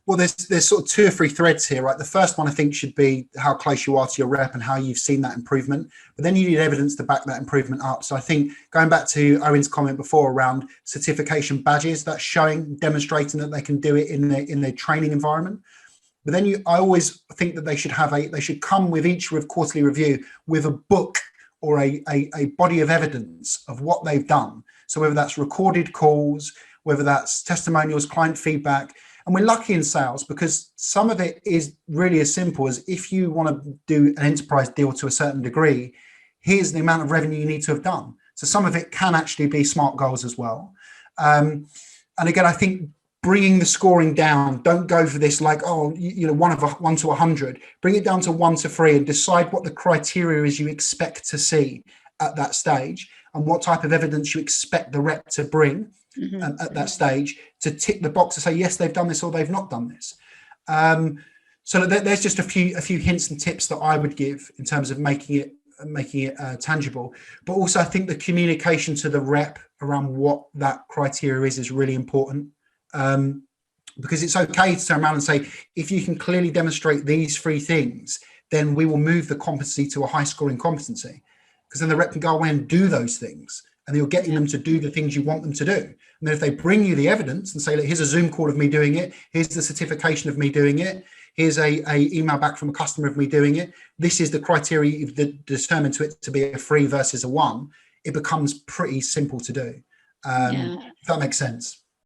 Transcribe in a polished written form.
Well, there's sort of two or three threads here, right? The first one I think should be how close you are to your rep and how you've seen that improvement. But then you need evidence to back that improvement up. So I think going back to Owen's comment before around certification badges, that's showing, demonstrating that they can do it in their training environment. But then I always think that they should come with each quarterly review with a book or a body of evidence of what they've done. So whether that's recorded calls, whether that's testimonials, client feedback. And we're lucky in sales because some of it is really as simple as, if you want to do an enterprise deal to a certain degree, here's the amount of revenue you need to have done. So some of it can actually be SMART goals as well. And again, I think bringing the scoring down, don't go for this like, oh, 1 to 100, bring it down to 1 to 3 and decide what the criteria is you expect to see at that stage and what type of evidence you expect the rep to bring at that stage to tick the box to say, yes, they've done this or they've not done this. So there's just a few hints and tips that I would give in terms of making it tangible. But also I think the communication to the rep around what that criteria is really important. Because it's okay to turn around and say, if you can clearly demonstrate these 3 things, then we will move the competency to a high scoring competency, because then the rep can go away and do those things and you're getting them to do the things you want them to do. And then if they bring you the evidence and say, look, here's a Zoom call of me doing it, here's the certification of me doing it, here's a email back from a customer of me doing it, this is the criteria you've determined to be a 3 versus a 1, it becomes pretty simple to do. If that makes sense.